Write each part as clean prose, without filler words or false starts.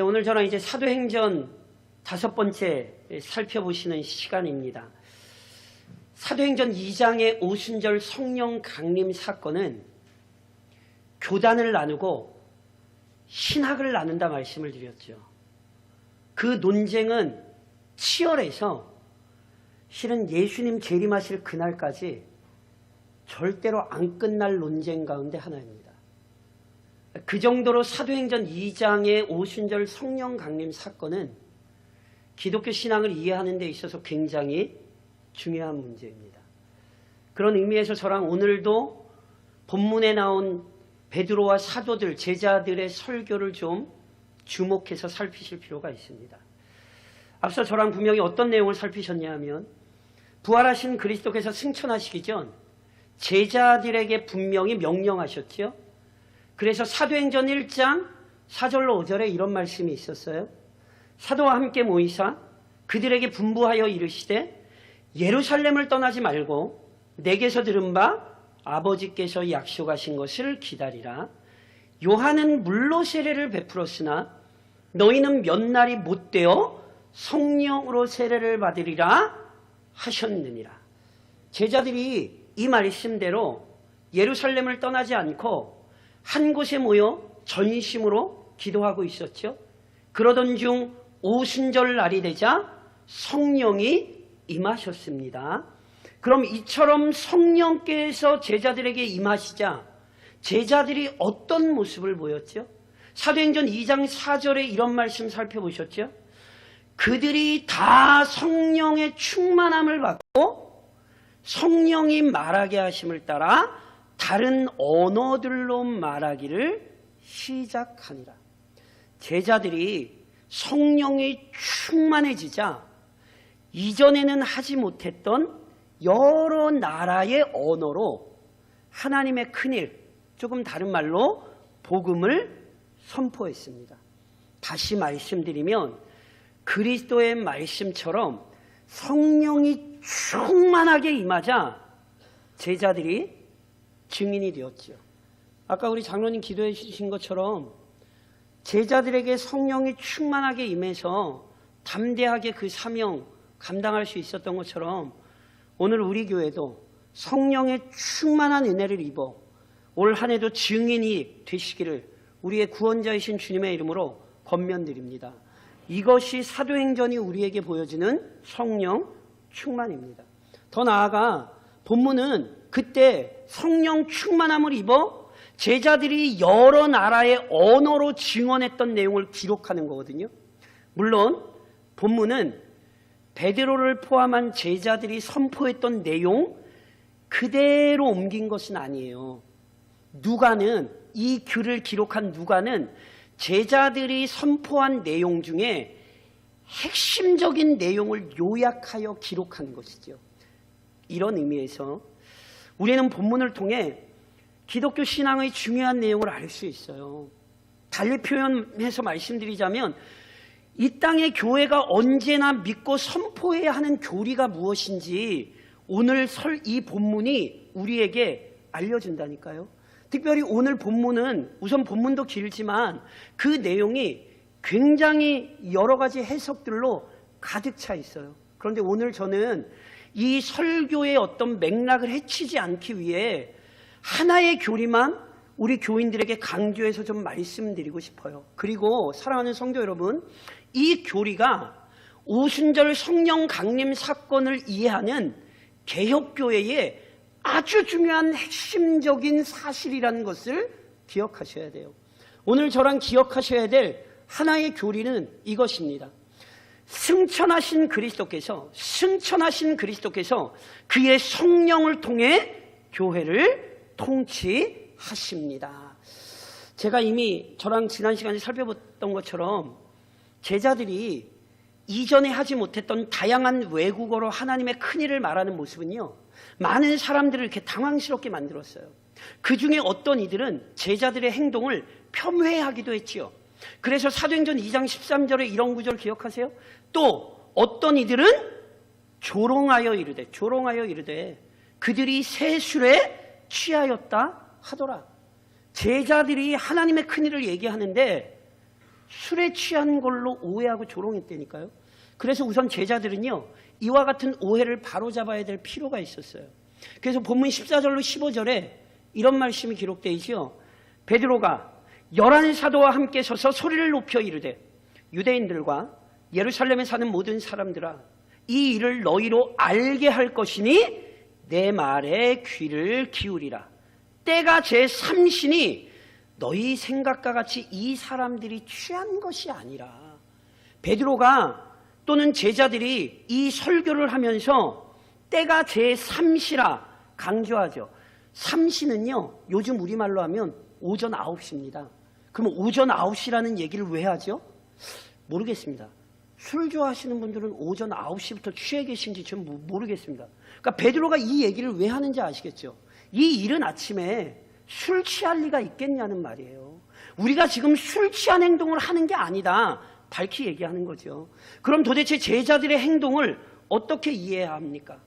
오늘 저는 이제 사도행전 5번째 살펴보시는 시간입니다. 사도행전 2장의 오순절 성령 강림 사건은 교단을 나누고 신학을 나눈다 말씀을 드렸죠. 그 논쟁은 치열해서 실은 예수님 재림하실 그날까지 절대로 안 끝날 논쟁 가운데 하나입니다. 그 정도로 사도행전 2장의 오순절 성령 강림 사건은 기독교 신앙을 이해하는 데 있어서 굉장히 중요한 문제입니다. 그런 의미에서 저랑 오늘도 본문에 나온 베드로와 사도들, 제자들의 설교를 좀 주목해서 살피실 필요가 있습니다. 앞서 저랑 분명히 어떤 내용을 살피셨냐 하면 부활하신 그리스도께서 승천하시기 전 제자들에게 분명히 명령하셨죠. 그래서 사도행전 1장 4절로 5절에 이런 말씀이 있었어요. 사도와 함께 모이사 그들에게 분부하여 이르시되 예루살렘을 떠나지 말고 내게서 들은 바 아버지께서 약속하신 것을 기다리라. 요한은 물로 세례를 베풀었으나 너희는 몇 날이 못되어 성령으로 세례를 받으리라 하셨느니라. 제자들이 이 말씀대로 예루살렘을 떠나지 않고 한 곳에 모여 전심으로 기도하고 있었죠. 그러던 중 오순절 날이 되자 성령이 임하셨습니다. 그럼 이처럼 성령께서 제자들에게 임하시자 제자들이 어떤 모습을 보였죠? 사도행전 2장 4절에 이런 말씀 살펴보셨죠? 그들이 다 성령의 충만함을 받고 성령이 말하게 하심을 따라 다른 언어들로 말하기를 시작하니라. 제자들이 성령이 충만해지자 이전에는 하지 못했던 여러 나라의 언어로 하나님의 큰일, 조금 다른 말로 복음을 선포했습니다. 다시 말씀드리면 그리스도의 말씀처럼 성령이 충만하게 임하자 제자들이 증인이 되었죠. 아까 우리 장로님 기도해 주신 것처럼 제자들에게 성령이 충만하게 임해서 담대하게 그 사명 감당할 수 있었던 것처럼 오늘 우리 교회도 성령의 충만한 은혜를 입어 올 한 해도 증인이 되시기를 우리의 구원자이신 주님의 이름으로 권면드립니다. 이것이 사도행전이 우리에게 보여주는 성령 충만입니다. 더 나아가 본문은 그때 성령 충만함을 입어 제자들이 여러 나라의 언어로 증언했던 내용을 기록하는 거거든요. 물론 본문은 베드로를 포함한 제자들이 선포했던 내용 그대로 옮긴 것은 아니에요. 누가는 이 글을 기록한 누가는 제자들이 선포한 내용 중에 핵심적인 내용을 요약하여 기록한 것이죠. 이런 의미에서 우리는 본문을 통해 기독교 신앙의 중요한 내용을 알 수 있어요. 달리 표현해서 말씀드리자면 이 땅의 교회가 언제나 믿고 선포해야 하는 교리가 무엇인지 오늘 이 본문이 우리에게 알려준다니까요. 특별히 오늘 본문은 우선 본문도 길지만 그 내용이 굉장히 여러 가지 해석들로 가득 차 있어요. 그런데 오늘 저는 이 설교의 어떤 맥락을 해치지 않기 위해 하나의 교리만 우리 교인들에게 강조해서 좀 말씀드리고 싶어요. 그리고 사랑하는 성도 여러분, 이 교리가 오순절 성령 강림 사건을 이해하는 개혁교회의 아주 중요한 핵심적인 사실이라는 것을 기억하셔야 돼요. 오늘 저랑 기억하셔야 될 하나의 교리는 이것입니다. 승천하신 그리스도께서 그의 성령을 통해 교회를 통치하십니다. 제가 이미 저랑 지난 시간에 살펴봤던 것처럼 제자들이 이전에 하지 못했던 다양한 외국어로 하나님의 큰일을 말하는 모습은요, 많은 사람들을 이렇게 당황스럽게 만들었어요. 그 중에 어떤 이들은 제자들의 행동을 폄훼하기도 했지요. 그래서 사도행전 2장 13절에 이런 구절 기억하세요? 또 어떤 이들은 조롱하여 이르되 그들이 새 술에 취하였다 하더라. 제자들이 하나님의 큰일을 얘기하는데 술에 취한 걸로 오해하고 조롱했다니까요. 그래서 우선 제자들은요, 이와 같은 오해를 바로잡아야 될 필요가 있었어요. 그래서 본문 14절로 15절에 이런 말씀이 기록되어 있죠. 베드로가 11사도와 함께 서서 소리를 높여 이르되 유대인들과 예루살렘에 사는 모든 사람들아, 이 일을 너희로 알게 할 것이니 내 말에 귀를 기울이라. 때가 제3시니 너희 생각과 같이 이 사람들이 취한 것이 아니라. 베드로가 또는 제자들이 이 설교를 하면서 때가 제3시라 강조하죠. 3시는요, 요즘 우리말로 하면 오전 9시입니다. 그럼 오전 9시라는 얘기를 왜 하죠? 모르겠습니다. 술 좋아하시는 분들은 오전 9시부터 취해 계신지 전 모르겠습니다. 그러니까 베드로가 이 얘기를 왜 하는지 아시겠죠? 이 이른 아침에 술 취할 리가 있겠냐는 말이에요. 우리가 지금 술 취한 행동을 하는 게 아니다, 밝히 얘기하는 거죠. 그럼 도대체 제자들의 행동을 어떻게 이해해야 합니까?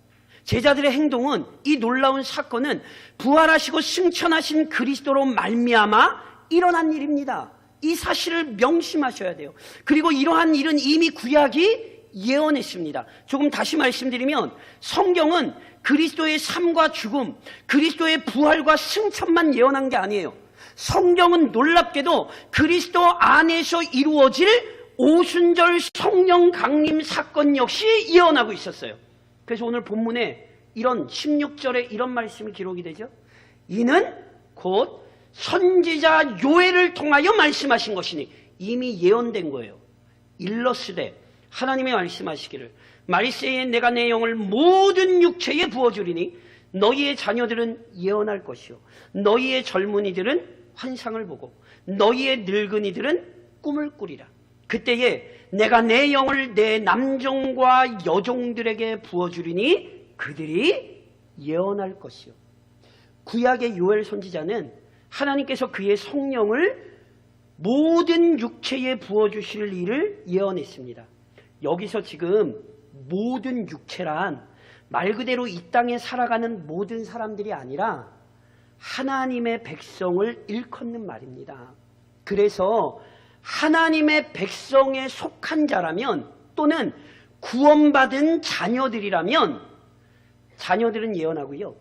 제자들의 행동은, 이 놀라운 사건은 부활하시고 승천하신 그리스도로 말미암아 일어난 일입니다. 이 사실을 명심하셔야 돼요. 그리고 이러한 일은 이미 구약이 예언했습니다. 조금 다시 말씀드리면 성경은 그리스도의 삶과 죽음, 그리스도의 부활과 승천만 예언한 게 아니에요. 성경은 놀랍게도 그리스도 안에서 이루어질 오순절 성령 강림 사건 역시 예언하고 있었어요. 그래서 오늘 본문에 이런 16절에 이런 말씀이 기록이 되죠. 이는 곧 선지자 요엘을 통하여 말씀하신 것이니, 이미 예언된 거예요. 일러스되 하나님이 말씀하시기를 말세에 내가 내 영을 모든 육체에 부어주리니 너희의 자녀들은 예언할 것이요 너희의 젊은이들은 환상을 보고 너희의 늙은이들은 꿈을 꾸리라. 그때에 내가 내 영을 내 남종과 여종들에게 부어주리니 그들이 예언할 것이요. 구약의 요엘 선지자는 하나님께서 그의 성령을 모든 육체에 부어주실 일을 예언했습니다. 여기서 지금 모든 육체란 말 그대로 이 땅에 살아가는 모든 사람들이 아니라 하나님의 백성을 일컫는 말입니다. 그래서 하나님의 백성에 속한 자라면, 또는 구원받은 자녀들이라면 자녀들은 예언하고요,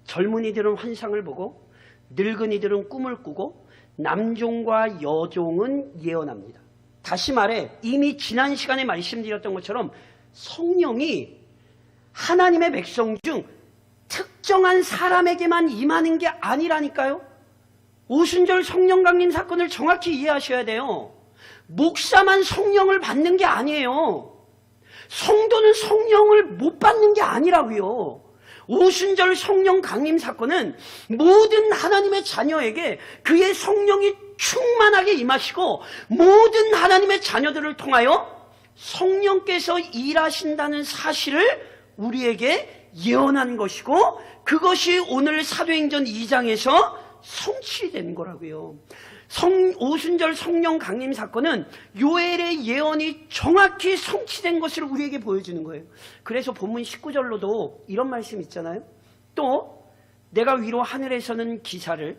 젊은이들은 환상을 보고 늙은이들은 꿈을 꾸고 남종과 여종은 예언합니다. 다시 말해, 이미 지난 시간에 말씀드렸던 것처럼 성령이 하나님의 백성 중 특정한 사람에게만 임하는 게 아니라니까요. 오순절 성령 강림 사건을 정확히 이해하셔야 돼요. 목사만 성령을 받는 게 아니에요. 성도는 성령을 못 받는 게 아니라고요. 오순절 성령 강림 사건은 모든 하나님의 자녀에게 그의 성령이 충만하게 임하시고 모든 하나님의 자녀들을 통하여 성령께서 일하신다는 사실을 우리에게 예언한 것이고, 그것이 오늘 사도행전 2장에서 성취된 거라고요. 오순절 성령 강림 사건은 요엘의 예언이 정확히 성취된 것을 우리에게 보여주는 거예요. 그래서 본문 19절로도 이런 말씀 있잖아요. 또 내가 위로 하늘에서는 기사를,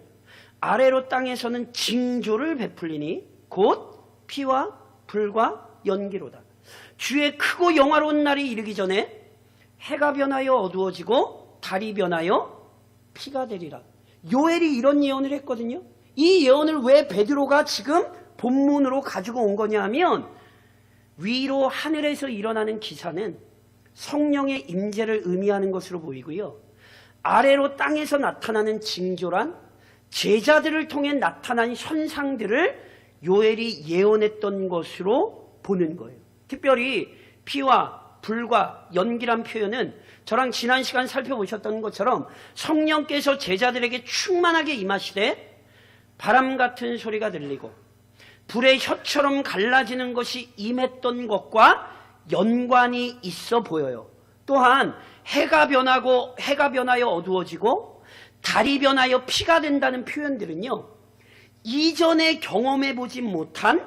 아래로 땅에서는 징조를 베풀리니 곧 피와 불과 연기로다. 주의 크고 영화로운 날이 이르기 전에 해가 변하여 어두워지고 달이 변하여 피가 되리라. 요엘이 이런 예언을 했거든요. 이 예언을 왜 베드로가 지금 본문으로 가지고 온 거냐 하면, 위로 하늘에서 일어나는 기사는 성령의 임재를 의미하는 것으로 보이고요, 아래로 땅에서 나타나는 징조란 제자들을 통해 나타난 현상들을 요엘이 예언했던 것으로 보는 거예요. 특별히 피와 불과 연기란 표현은 저랑 지난 시간 살펴보셨던 것처럼 성령께서 제자들에게 충만하게 임하시되 바람 같은 소리가 들리고 불의 혀처럼 갈라지는 것이 임했던 것과 연관이 있어 보여요. 또한 해가 변하여 어두워지고 달이 변하여 피가 된다는 표현들은요, 이전에 경험해보지 못한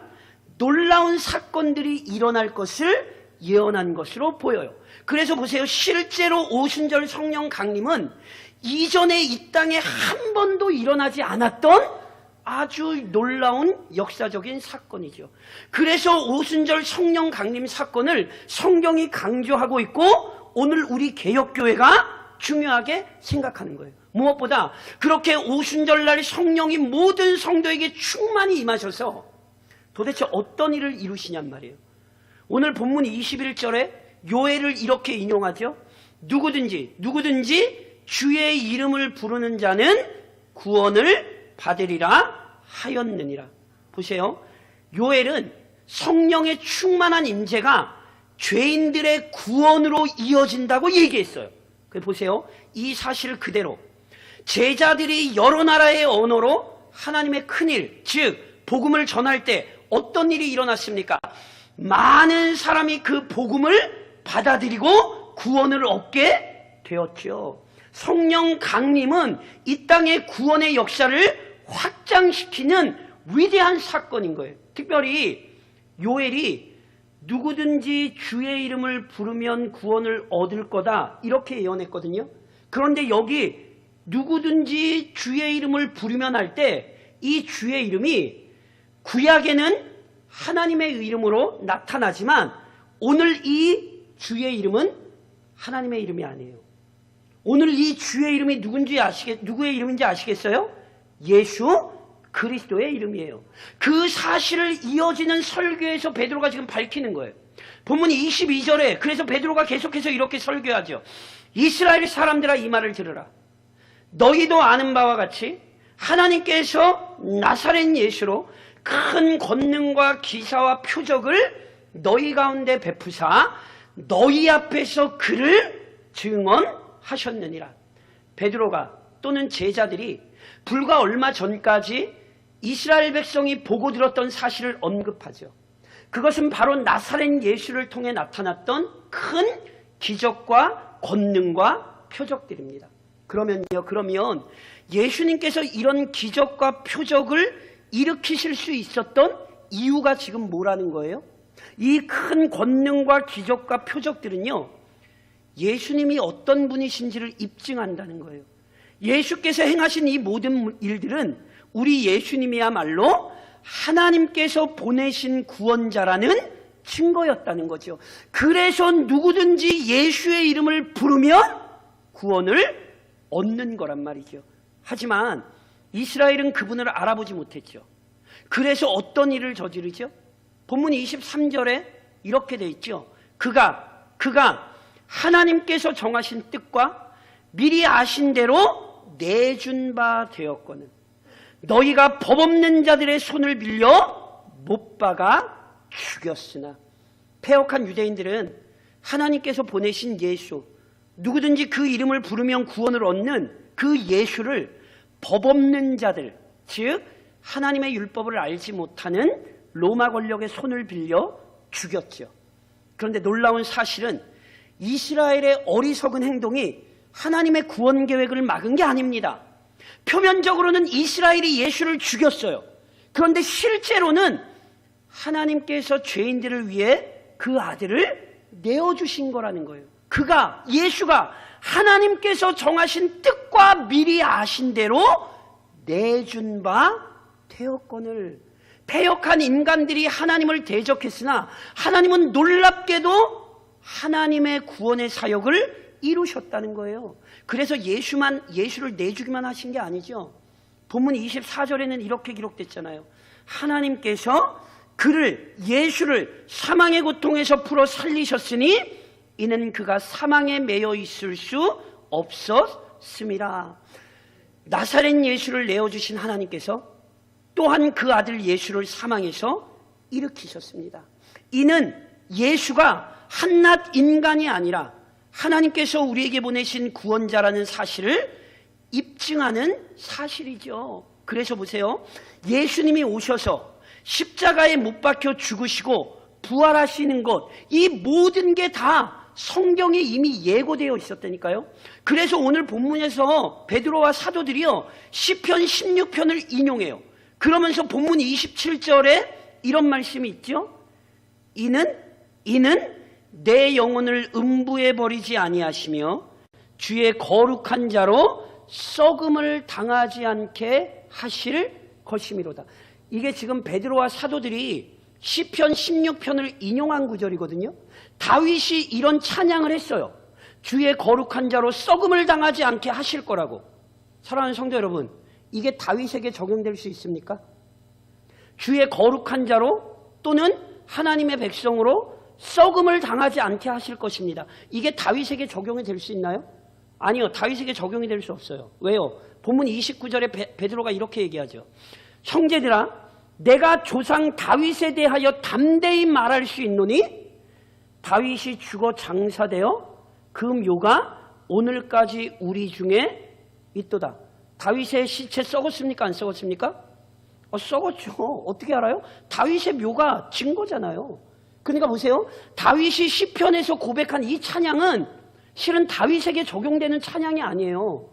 놀라운 사건들이 일어날 것을 예언한 것으로 보여요. 그래서 보세요. 실제로 오순절 성령 강림은 이전에 이 땅에 한 번도 일어나지 않았던 아주 놀라운 역사적인 사건이죠. 그래서 오순절 성령 강림 사건을 성경이 강조하고 있고 오늘 우리 개혁교회가 중요하게 생각하는 거예요. 무엇보다 그렇게 오순절날 성령이 모든 성도에게 충만히 임하셔서 도대체 어떤 일을 이루시냔 말이에요. 오늘 본문 21절에 요엘을 이렇게 인용하죠. 누구든지 주의 이름을 부르는 자는 구원을 받으리라 하였느니라. 보세요. 요엘은 성령의 충만한 임재가 죄인들의 구원으로 이어진다고 얘기했어요. 보세요. 이 사실 그대로 제자들이 여러 나라의 언어로 하나님의 큰일, 즉 복음을 전할 때 어떤 일이 일어났습니까? 많은 사람이 그 복음을 받아들이고 구원을 얻게 되었죠. 성령 강림은 이 땅의 구원의 역사를 확장시키는 위대한 사건인 거예요. 특별히 요엘이 누구든지 주의 이름을 부르면 구원을 얻을 거다 이렇게 예언했거든요. 그런데 여기 누구든지 주의 이름을 부르면 할 때 이 주의 이름이 구약에는 하나님의 이름으로 나타나지만 오늘 이 주의 이름은 하나님의 이름이 아니에요. 오늘 이 주의 이름이 누구의 이름인지 아시겠어요? 예수 그리스도의 이름이에요. 그 사실을 이어지는 설교에서 베드로가 지금 밝히는 거예요. 본문 22절에 그래서 베드로가 계속해서 이렇게 설교하죠. 이스라엘 사람들아 이 말을 들으라. 너희도 아는 바와 같이 하나님께서 나사렛 예수로 큰 권능과 기사와 표적을 너희 가운데 베푸사 너희 앞에서 그를 증언하셨느니라. 베드로가 또는 제자들이 불과 얼마 전까지 이스라엘 백성이 보고 들었던 사실을 언급하죠. 그것은 바로 나사렛 예수를 통해 나타났던 큰 기적과 권능과 표적들입니다. 그러면 예수님께서 이런 기적과 표적을 일으키실 수 있었던 이유가 지금 뭐라는 거예요? 이 큰 권능과 기적과 표적들은요, 예수님이 어떤 분이신지를 입증한다는 거예요. 예수께서 행하신 이 모든 일들은 우리 예수님이야말로 하나님께서 보내신 구원자라는 증거였다는 거죠. 그래서 누구든지 예수의 이름을 부르면 구원을 얻는 거란 말이죠. 하지만 이스라엘은 그분을 알아보지 못했죠. 그래서 어떤 일을 저지르죠? 본문 23절에 이렇게 돼 있죠. 그가 하나님께서 정하신 뜻과 미리 아신 대로 내준 바 되었거늘 너희가 법 없는 자들의 손을 빌려 못 박아 죽였으나. 패역한 유대인들은 하나님께서 보내신 예수, 누구든지 그 이름을 부르면 구원을 얻는 그 예수를 법 없는 자들, 즉 하나님의 율법을 알지 못하는 로마 권력의 손을 빌려 죽였죠. 그런데 놀라운 사실은 이스라엘의 어리석은 행동이 하나님의 구원 계획을 막은 게 아닙니다. 표면적으로는 이스라엘이 예수를 죽였어요. 그런데 실제로는 하나님께서 죄인들을 위해 그 아들을 내어주신 거라는 거예요. 예수가 하나님께서 정하신 뜻과 미리 아신 대로 내준 바 되었거늘. 패역한 인간들이 하나님을 대적했으나 하나님은 놀랍게도 하나님의 구원의 사역을 이루셨다는 거예요. 그래서 예수를 내주기만 하신 게 아니죠. 본문 24절에는 이렇게 기록됐잖아요. 하나님께서 예수를 사망의 고통에서 풀어 살리셨으니 이는 그가 사망에 매여 있을 수 없었음이라. 나사렛 예수를 내어주신 하나님께서 또한 그 아들 예수를 사망에서 일으키셨습니다. 이는 예수가 한낱 인간이 아니라 하나님께서 우리에게 보내신 구원자라는 사실을 입증하는 사실이죠. 그래서 보세요. 예수님이 오셔서 십자가에 못 박혀 죽으시고 부활하시는 것, 이 모든 게 다 성경에 이미 예고되어 있었다니까요. 그래서 오늘 본문에서 베드로와 사도들이요 시편 16편을 인용해요. 그러면서 본문 27절에 이런 말씀이 있죠. 이는 내 영혼을 음부에 버리지 아니하시며 주의 거룩한 자로 썩음을 당하지 않게 하실 것이미로다. 이게 지금 베드로와 사도들이 시편 16편을 인용한 구절이거든요. 다윗이 이런 찬양을 했어요. 주의 거룩한 자로 썩음을 당하지 않게 하실 거라고. 사랑하는 성도 여러분, 이게 다윗에게 적용될 수 있습니까? 주의 거룩한 자로 또는 하나님의 백성으로 썩음을 당하지 않게 하실 것입니다. 이게 다윗에게 적용이 될 수 있나요? 아니요. 다윗에게 적용이 될 수 없어요. 왜요? 본문 29절에 베드로가 이렇게 얘기하죠. 형제들아, 내가 조상 다윗에 대하여 담대히 말할 수 있노니 다윗이 죽어 장사되어 그 묘가 오늘까지 우리 중에 있도다. 다윗의 시체 썩었습니까? 안 썩었습니까? 썩었죠. 어떻게 알아요? 다윗의 묘가 증거잖아요. 그러니까 보세요. 다윗이 시편에서 고백한 이 찬양은 실은 다윗에게 적용되는 찬양이 아니에요.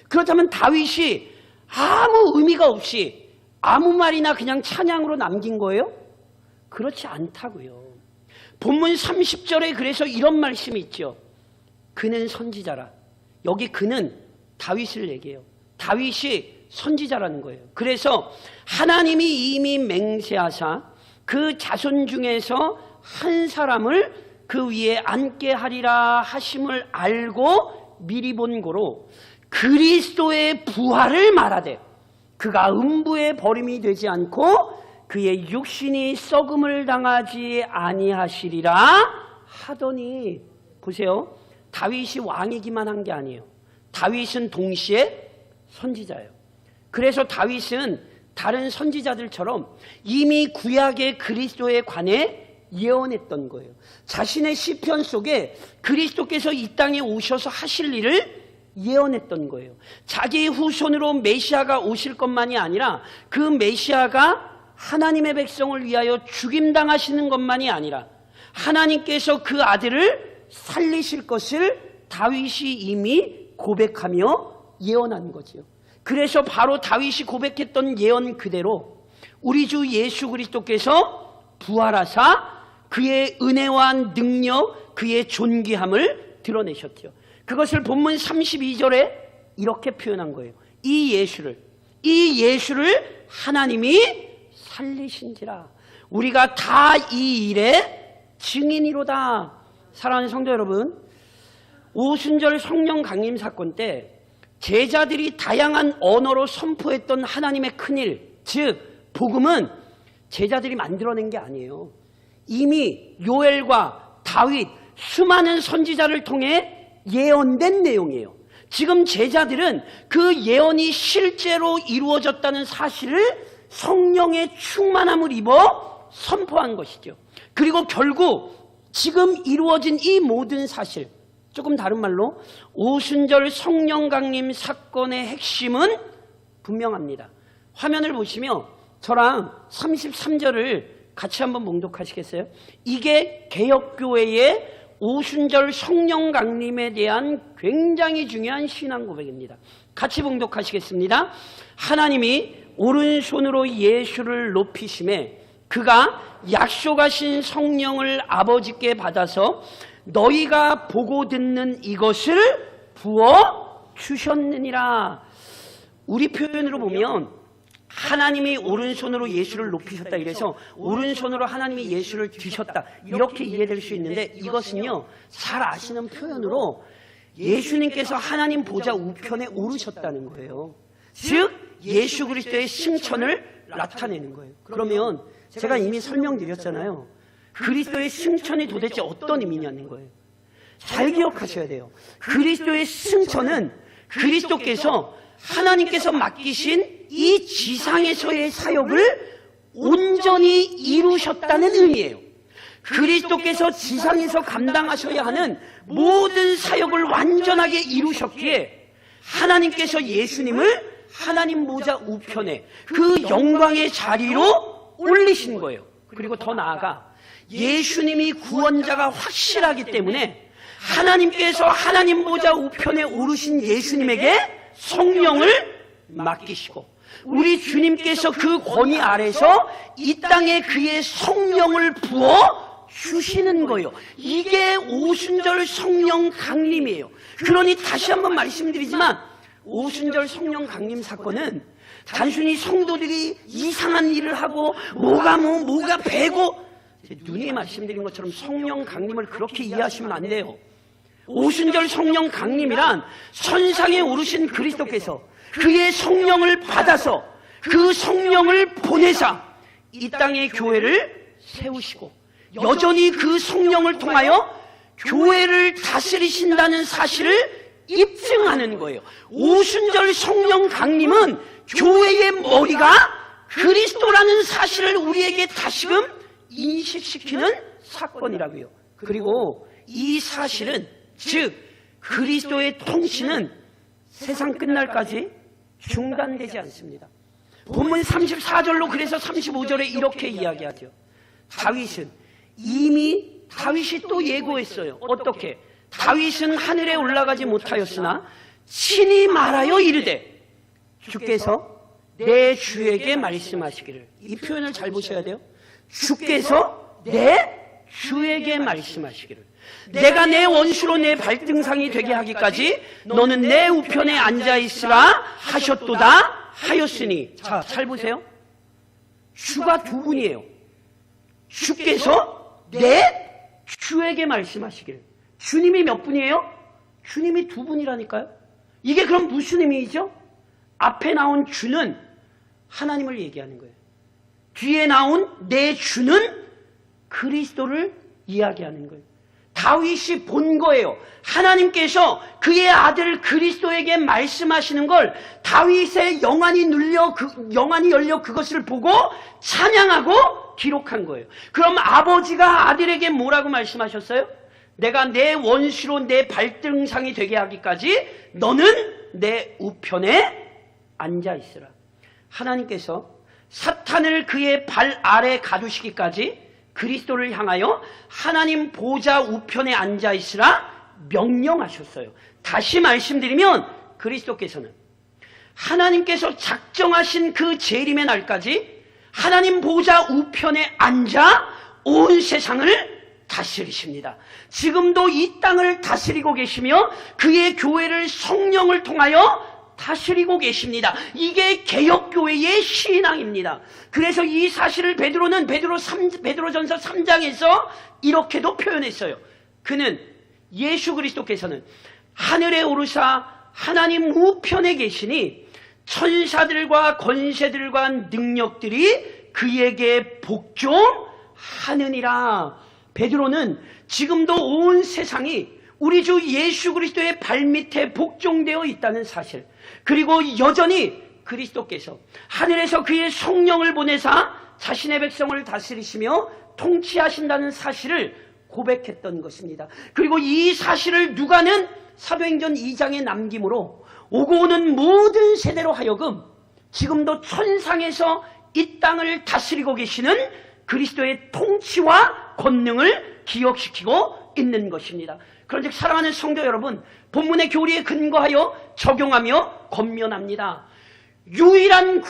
그렇다면 다윗이 아무 의미가 없이 아무 말이나 그냥 찬양으로 남긴 거예요? 그렇지 않다고요. 본문 30절에 그래서 이런 말씀이 있죠. 그는 선지자라. 여기 그는 다윗을 얘기해요. 다윗이 선지자라는 거예요. 그래서 하나님이 이미 맹세하사 그 자손 중에서 한 사람을 그 위에 앉게 하리라 하심을 알고 미리 본 고로 그리스도의 부활을 말하되 그가 음부의 버림이 되지 않고 그의 육신이 썩음을 당하지 아니하시리라 하더니, 보세요. 다윗이 왕이기만 한 게 아니에요. 다윗은 동시에 선지자예요. 그래서 다윗은 다른 선지자들처럼 이미 구약의 그리스도에 관해 예언했던 거예요. 자신의 시편 속에 그리스도께서 이 땅에 오셔서 하실 일을 예언했던 거예요. 자기 후손으로 메시아가 오실 것만이 아니라 그 메시아가 하나님의 백성을 위하여 죽임당하시는 것만이 아니라 하나님께서 그 아들을 살리실 것을 다윗이 이미 고백하며 예언한 거죠. 그래서 바로 다윗이 고백했던 예언 그대로 우리 주 예수 그리스도께서 부활하사 그의 은혜와 능력, 그의 존귀함을 드러내셨죠. 그것을 본문 32절에 이렇게 표현한 거예요. 이 예수를 하나님이 살리신지라. 우리가 다 이 일의 증인이로다. 사랑하는 성도 여러분, 오순절 성령 강림 사건 때 제자들이 다양한 언어로 선포했던 하나님의 큰일, 즉 복음은 제자들이 만들어낸 게 아니에요. 이미 요엘과 다윗, 수많은 선지자를 통해 예언된 내용이에요. 지금 제자들은 그 예언이 실제로 이루어졌다는 사실을 성령의 충만함을 입어 선포한 것이죠. 그리고 결국 지금 이루어진 이 모든 사실, 조금 다른 말로 오순절 성령 강림 사건의 핵심은 분명합니다. 화면을 보시며 저랑 33절을 같이 한번 봉독하시겠어요? 이게 개혁교회의 오순절 성령 강림에 대한 굉장히 중요한 신앙 고백입니다. 같이 봉독하시겠습니다. 하나님이 오른손으로 예수를 높이심에 그가 약속하신 성령을 아버지께 받아서 너희가 보고 듣는 이것을 부어 주셨느니라. 우리 표현으로 보면 하나님이 오른손으로 예수를 높이셨다 이래서 오른손으로 하나님이 예수를 드셨다 이렇게 이해될 수 있는데, 이것은요 잘 아시는 표현으로 예수님께서 하나님 보좌 우편에 오르셨다는 거예요. 즉 예수 그리스도의 승천을 나타내는 거예요. 그러면 제가 이미 설명드렸잖아요. 그리스도의 승천이 도대체 어떤 의미냐는 거예요. 잘 기억하셔야 돼요. 그리스도의 승천은 그리스도께서 하나님께서 맡기신 이 지상에서의 사역을 온전히 이루셨다는 의미예요. 그리스도께서 지상에서 감당하셔야 하는 모든 사역을 완전하게 이루셨기에 하나님께서 예수님을 하나님 보좌 우편에 그 영광의 자리로 올리신 거예요. 그리고 더 나아가 예수님이 구원자가 확실하기 때문에 하나님께서 하나님 보좌 우편에 오르신 예수님에게 성령을 맡기시고 우리 주님께서 그 권위 아래서 이 땅에 그의 성령을 부어 주시는 거예요. 이게 오순절 성령 강림이에요. 그러니 다시 한번 말씀드리지만 오순절 성령 강림 사건은 단순히 성도들이 이상한 일을 하고 뭐가 배고, 눈이 말씀드린 것처럼 성령 강림을 그렇게 이해하시면 안 돼요. 오순절 성령 강림이란 선상에 오르신 그리스도께서 그의 성령을 받아서 그 성령을 보내사 이 땅의 교회를 세우시고 여전히 그 성령을 통하여 교회를 다스리신다는 사실을 입증하는 거예요. 오순절 성령 강림은 교회의 머리가 그리스도라는 사실을 우리에게 다시금 인식시키는 사건이라고요. 그리고 이 사실은, 즉 그리스도의 통치는 세상 끝날까지 중단되지 않습니다. 본문 34절로 그래서 35절에 이렇게 이야기하죠. 다윗이 또 예고했어요. 어떻게? 다윗은 하늘에 올라가지 못하였으나 친히 말하여 이르되 주께서 내 주에게 말씀하시기를. 이 표현을 잘 보셔야 돼요. 주께서 내 주에게 말씀하시기를. 내가 내 원수로 내 발등상이 되게 하기까지 너는 내 우편에 앉아있으라 하셨도다 하였으니. 자, 잘 보세요. 주가 두 분이에요. 주께서 내 주에게 말씀하시기를. 주님이 몇 분이에요? 주님이 두 분이라니까요. 이게 그럼 무슨 의미이죠? 앞에 나온 주는 하나님을 얘기하는 거예요. 뒤에 나온 내 주는 그리스도를 이야기하는 거예요. 다윗이 본 거예요. 하나님께서 그의 아들 그리스도에게 말씀하시는 걸 다윗의 영안이 열려 그것을 보고 찬양하고 기록한 거예요. 그럼 아버지가 아들에게 뭐라고 말씀하셨어요? 내가 내 원수로 내 발등상이 되게 하기까지 너는 내 우편에 앉아있으라. 하나님께서 사탄을 그의 발 아래 가두시기까지 그리스도를 향하여 하나님 보좌 우편에 앉아있으라 명령하셨어요. 다시 말씀드리면 그리스도께서는 하나님께서 작정하신 그 재림의 날까지 하나님 보좌 우편에 앉아 온 세상을 다스리십니다. 지금도 이 땅을 다스리고 계시며 그의 교회를 성령을 통하여 다스리고 계십니다. 이게 개혁교회의 신앙입니다. 그래서 이 사실을 베드로전서 3장에서 이렇게도 표현했어요. 그는 예수 그리스도께서는 하늘에 오르사 하나님 우편에 계시니 천사들과 권세들과 능력들이 그에게 복종하느니라. 베드로는 지금도 온 세상이 우리 주 예수 그리스도의 발밑에 복종되어 있다는 사실, 그리고 여전히 그리스도께서 하늘에서 그의 성령을 보내사 자신의 백성을 다스리시며 통치하신다는 사실을 고백했던 것입니다. 그리고 이 사실을 누가는 사도행전 2장에 남김으로 오고 오는 모든 세대로 하여금 지금도 천상에서 이 땅을 다스리고 계시는 그리스도의 통치와 권능을 기억시키고 있는 것입니다. 그런즉 사랑하는 성도 여러분, 본문의 교리에 근거하여 적용하며 권면합니다. 유일한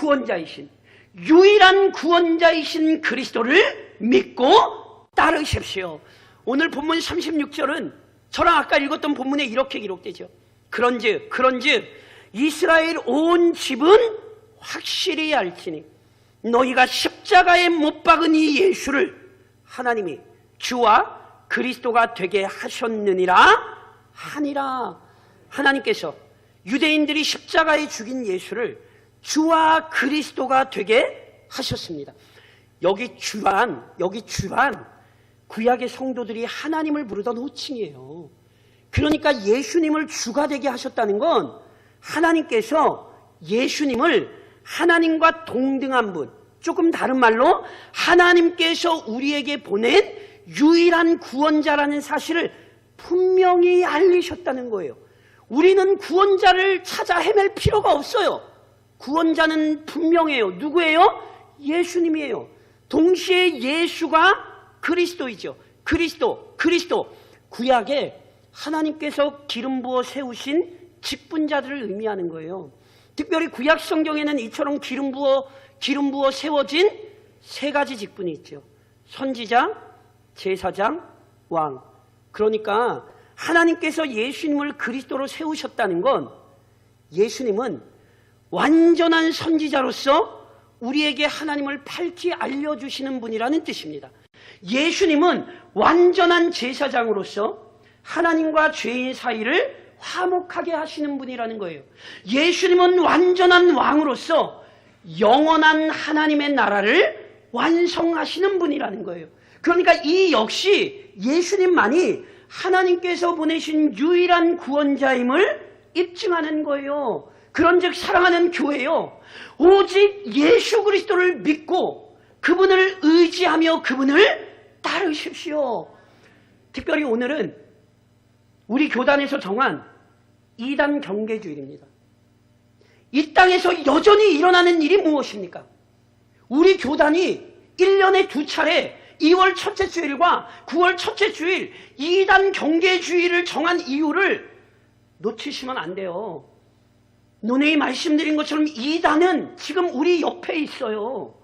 구원자이신 그리스도를 믿고 따르십시오. 오늘 본문 36절은 저랑 아까 읽었던 본문에 이렇게 기록되죠. 그런즉 이스라엘 온 집은 확실히 알지니 너희가 십자가에 못 박은 이 예수를 하나님이 주와 그리스도가 되게 하셨느니라 하니라. 하나님께서 유대인들이 십자가에 죽인 예수를 주와 그리스도가 되게 하셨습니다. 여기 주란 구약의 성도들이 하나님을 부르던 호칭이에요. 그러니까 예수님을 주가 되게 하셨다는 건 하나님께서 예수님을 하나님과 동등한 분, 조금 다른 말로 하나님께서 우리에게 보낸 유일한 구원자라는 사실을 분명히 알리셨다는 거예요. 우리는 구원자를 찾아 헤맬 필요가 없어요. 구원자는 분명해요. 누구예요? 예수님이에요. 동시에 예수가 그리스도이죠. 그리스도. 구약에 하나님께서 기름 부어 세우신 직분자들을 의미하는 거예요. 특별히 구약 성경에는 이처럼 기름 부어 세워진 세 가지 직분이 있죠. 선지자, 제사장, 왕. 그러니까 하나님께서 예수님을 그리스도로 세우셨다는 건 예수님은 완전한 선지자로서 우리에게 하나님을 밝히 알려주시는 분이라는 뜻입니다. 예수님은 완전한 제사장으로서 하나님과 죄인 사이를 화목하게 하시는 분이라는 거예요. 예수님은 완전한 왕으로서 영원한 하나님의 나라를 완성하시는 분이라는 거예요. 그러니까 이 역시 예수님만이 하나님께서 보내신 유일한 구원자임을 입증하는 거예요. 그런즉 사랑하는 교회요, 오직 예수 그리스도를 믿고 그분을 의지하며 그분을 따르십시오. 특별히 오늘은 우리 교단에서 정한 2단 경계주일입니다. 이 땅에서 여전히 일어나는 일이 무엇입니까? 우리 교단이 1년에 2차례 2월 첫째 주일과 9월 첫째 주일 2단 경계주일을 정한 이유를 놓치시면 안 돼요. 논에이 말씀드린 것처럼 2단은 지금 우리 옆에 있어요.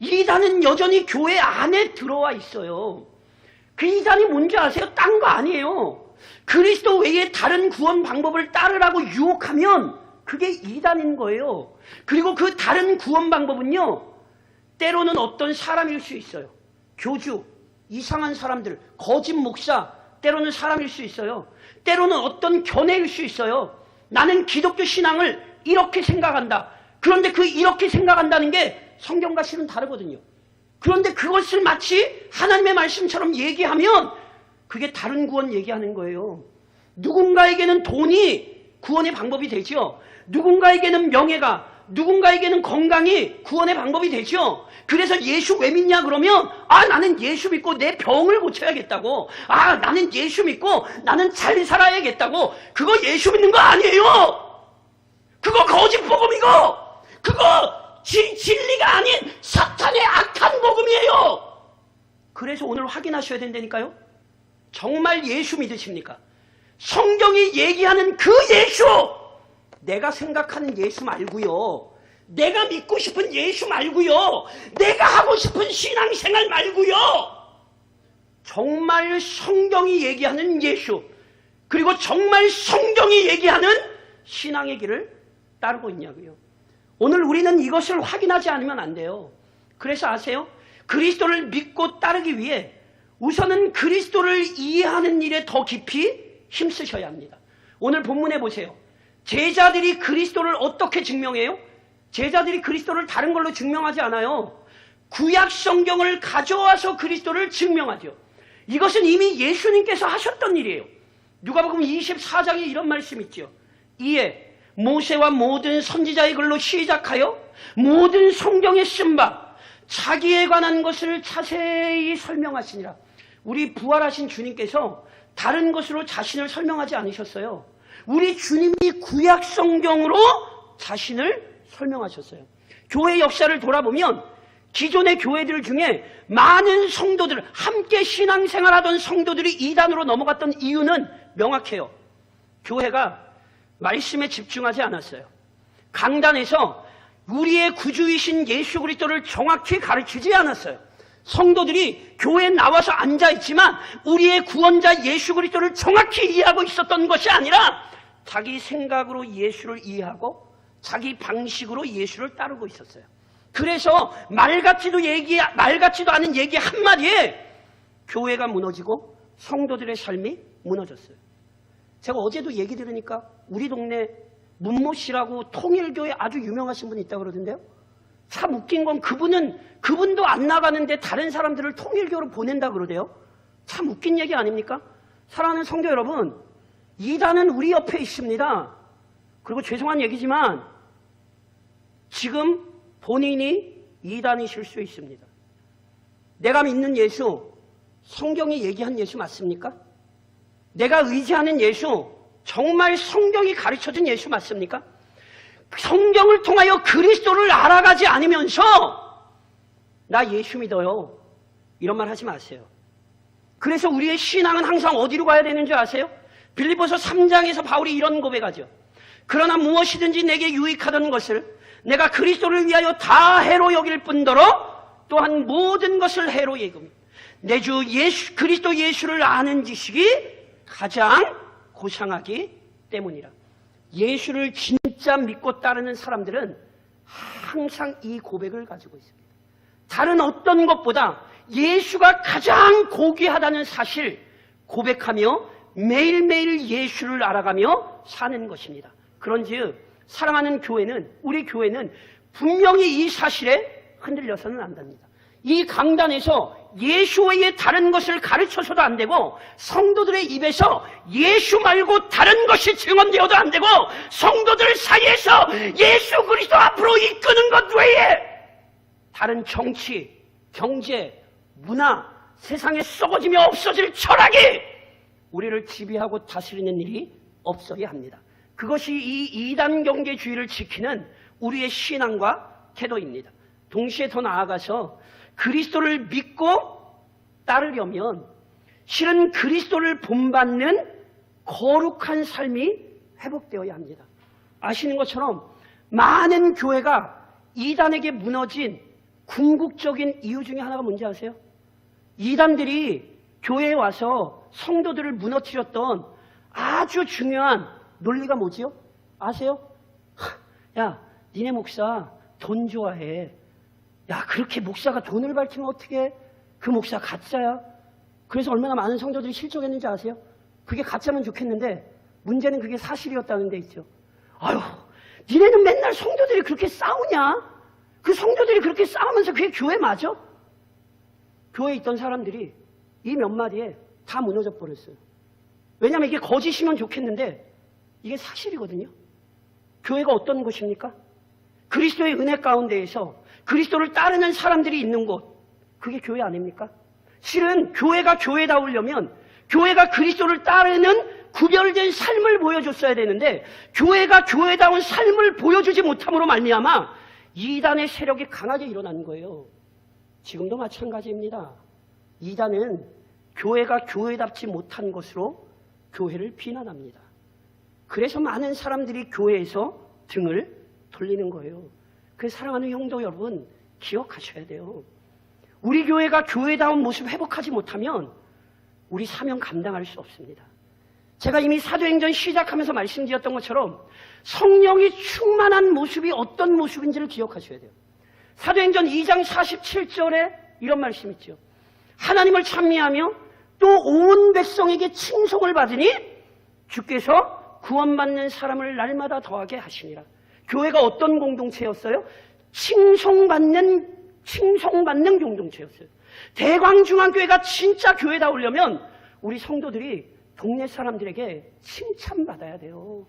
2단은 여전히 교회 안에 들어와 있어요. 그 2단이 뭔지 아세요? 딴 거 아니에요. 그리스도 외에 다른 구원 방법을 따르라고 유혹하면 그게 2단인 거예요. 그리고 그 다른 구원 방법은요, 때로는 어떤 사람일 수 있어요. 교주, 이상한 사람들, 거짓 목사, 때로는 사람일 수 있어요. 때로는 어떤 견해일 수 있어요. 나는 기독교 신앙을 이렇게 생각한다. 그런데 그 이렇게 생각한다는 게 성경과 실은 다르거든요. 그런데 그것을 마치 하나님의 말씀처럼 얘기하면 그게 다른 구원 얘기하는 거예요. 누군가에게는 돈이 구원의 방법이 되죠. 누군가에게는 명예가, 누군가에게는 건강이 구원의 방법이 되죠. 그래서 예수 왜 믿냐 그러면, 나는 예수 믿고 내 병을 고쳐야겠다고, 나는 예수 믿고 나는 잘 살아야겠다고. 그거 예수 믿는 거 아니에요. 그거 거짓 복음이고, 그거 진리가 아닌 사탄의 악한 복음이에요. 그래서 오늘 확인하셔야 된다니까요. 정말 예수 믿으십니까? 성경이 얘기하는 그 예수, 내가 생각하는 예수 말고요, 내가 믿고 싶은 예수 말고요, 내가 하고 싶은 신앙생활 말고요, 정말 성경이 얘기하는 예수, 그리고 정말 성경이 얘기하는 신앙의 길을 따르고 있냐고요. 오늘 우리는 이것을 확인하지 않으면 안 돼요. 그래서 아세요? 그리스도를 믿고 따르기 위해 우선은 그리스도를 이해하는 일에 더 깊이 힘쓰셔야 합니다. 오늘 본문에 보세요. 제자들이 그리스도를 어떻게 증명해요? 제자들이 그리스도를 다른 걸로 증명하지 않아요. 구약 성경을 가져와서 그리스도를 증명하죠. 이것은 이미 예수님께서 하셨던 일이에요. 누가복음 24장에 이런 말씀 있죠. 이에 모세와 모든 선지자의 글로 시작하여 모든 성경에 쓴 바 자기에 관한 것을 자세히 설명하시니라. 우리 부활하신 주님께서 다른 것으로 자신을 설명하지 않으셨어요. 우리 주님이 구약 성경으로 자신을 설명하셨어요. 교회 역사를 돌아보면 기존의 교회들 중에 많은 성도들, 함께 신앙생활하던 성도들이 이단으로 넘어갔던 이유는 명확해요. 교회가 말씀에 집중하지 않았어요. 강단에서 우리의 구주이신 예수 그리스도를 정확히 가르치지 않았어요. 성도들이 교회에 나와서 앉아있지만 우리의 구원자 예수 그리스도를 정확히 이해하고 있었던 것이 아니라 자기 생각으로 예수를 이해하고 자기 방식으로 예수를 따르고 있었어요. 그래서 말 같지도 않은 얘기 한마디에 교회가 무너지고 성도들의 삶이 무너졌어요. 제가 어제도 얘기 들으니까 우리 동네 문모 씨라고 통일교에 아주 유명하신 분이 있다고 그러던데요. 참 웃긴 건 그분도 안 나가는데 다른 사람들을 통일교로 보낸다 그러대요. 참 웃긴 얘기 아닙니까? 사랑하는 성도 여러분, 이단은 우리 옆에 있습니다. 그리고 죄송한 얘기지만 지금 본인이 이단이실 수 있습니다. 내가 믿는 예수, 성경이 얘기한 예수 맞습니까? 내가 의지하는 예수, 정말 성경이 가르쳐준 예수 맞습니까? 성경을 통하여 그리스도를 알아가지 않으면서 나 예수 믿어요, 이런 말 하지 마세요. 그래서 우리의 신앙은 항상 어디로 가야 되는 줄 아세요? 빌립보서 3장에서 바울이 이런 고백하죠. 그러나 무엇이든지 내게 유익하던 것을 내가 그리스도를 위하여 다 해로 여길 뿐더러 또한 모든 것을 해로 여김. 내 주 예수 그리스도 예수를 아는 지식이 가장 고상하기 때문이라. 예수를 진짜 진짜 믿고 따르는 사람들은 항상 이 고백을 가지고 있습니다. 다른 어떤 것보다 예수가 가장 고귀하다는 사실 고백하며 매일매일 예수를 알아가며 사는 것입니다. 그런즉 사랑하는 교회는, 우리 교회는 분명히 이 사실에 흔들려서는 안 됩니다. 이 강단에서 예수 외에 다른 것을 가르쳐서도 안 되고, 성도들의 입에서 예수 말고 다른 것이 증언되어도 안 되고, 성도들 사이에서 예수 그리스도 앞으로 이끄는 것 외에 다른 정치, 경제, 문화, 세상에 썩어지며 없어질 철학이 우리를 지배하고 다스리는 일이 없어야 합니다. 그것이 이 이단 경계주의를 지키는 우리의 신앙과 태도입니다. 동시에 더 나아가서 그리스도를 믿고 따르려면 실은 그리스도를 본받는 거룩한 삶이 회복되어야 합니다. 아시는 것처럼 많은 교회가 이단에게 무너진 궁극적인 이유 중에 하나가 뭔지 아세요? 이단들이 교회에 와서 성도들을 무너뜨렸던 아주 중요한 논리가 뭐지요? 아세요? 야, 니네 목사 돈 좋아해. 야, 그렇게 목사가 돈을 밝히면 어떡해? 그 목사 가짜야. 그래서 얼마나 많은 성도들이 실족했는지 아세요? 그게 가짜면 좋겠는데 문제는 그게 사실이었다는 데 있죠. 아유, 니네는 맨날 성도들이 그렇게 싸우냐? 그 성도들이 그렇게 싸우면서 그게 교회 맞아? 교회에 있던 사람들이 이 몇 마디에 다 무너져 버렸어요. 왜냐하면 이게 거짓이면 좋겠는데 이게 사실이거든요. 교회가 어떤 곳입니까? 그리스도의 은혜 가운데에서 그리스도를 따르는 사람들이 있는 곳, 그게 교회 아닙니까? 실은 교회가 교회다우려면 교회가 그리스도를 따르는 구별된 삶을 보여줬어야 되는데, 교회가 교회다운 삶을 보여주지 못함으로 말미암아 이단의 세력이 강하게 일어난 거예요. 지금도 마찬가지입니다. 이단은 교회가 교회답지 못한 것으로 교회를 비난합니다. 그래서 많은 사람들이 교회에서 등을 돌리는 거예요. 그래서 사랑하는 형도 여러분, 기억하셔야 돼요. 우리 교회가 교회다운 모습 회복하지 못하면 우리 사명 감당할 수 없습니다. 제가 이미 사도행전 시작하면서 말씀드렸던 것처럼 성령이 충만한 모습이 어떤 모습인지를 기억하셔야 돼요. 사도행전 2장 47절에 이런 말씀 있죠. 하나님을 찬미하며 또 온 백성에게 칭송을 받으니 주께서 구원받는 사람을 날마다 더하게 하시니라. 교회가 어떤 공동체였어요? 칭송받는 공동체였어요. 대광중앙교회가 진짜 교회다우려면 우리 성도들이 동네 사람들에게 칭찬받아야 돼요.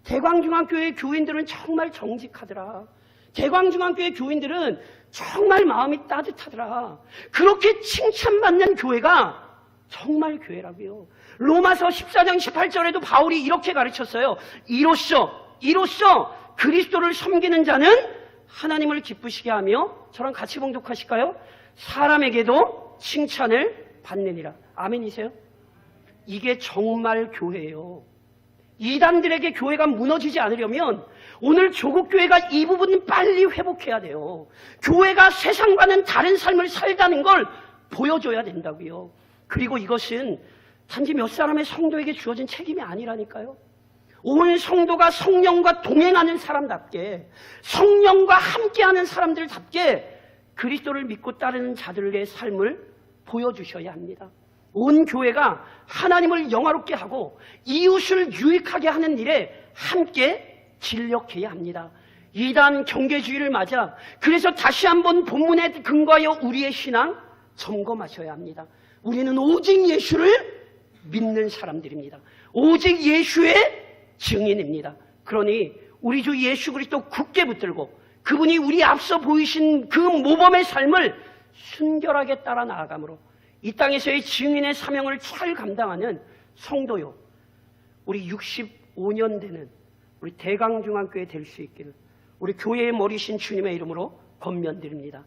대광중앙교회 교인들은 정말 정직하더라. 대광중앙교회 교인들은 정말 마음이 따뜻하더라. 그렇게 칭찬받는 교회가 정말 교회라고요. 로마서 14장 18절에도 바울이 이렇게 가르쳤어요. 이로써 그리스도를 섬기는 자는 하나님을 기쁘시게 하며, 저랑 같이 봉독하실까요? 사람에게도 칭찬을 받느니라. 아멘이세요? 이게 정말 교회예요. 이단들에게 교회가 무너지지 않으려면 오늘 조국교회가 이 부분 빨리 회복해야 돼요. 교회가 세상과는 다른 삶을 살다는 걸 보여줘야 된다고요. 그리고 이것은 단지 몇 사람의 성도에게 주어진 책임이 아니라니까요. 온 성도가 성령과 동행하는 사람답게, 성령과 함께하는 사람들답게 그리스도를 믿고 따르는 자들의 삶을 보여주셔야 합니다. 온 교회가 하나님을 영화롭게 하고 이웃을 유익하게 하는 일에 함께 진력해야 합니다. 이단 경계주의를 맞아 그래서 다시 한번 본문에 근거하여 우리의 신앙 점검하셔야 합니다. 우리는 오직 예수를 믿는 사람들입니다. 오직 예수의 증인입니다. 그러니 우리 주 예수 그리스도 굳게 붙들고 그분이 우리 앞서 보이신 그 모범의 삶을 순결하게 따라 나아감으로 이 땅에서의 증인의 사명을 잘 감당하는 성도요, 우리 65년 되는 우리 대강중앙교회 될 수 있기를 우리 교회의 머리신 주님의 이름으로 권면드립니다.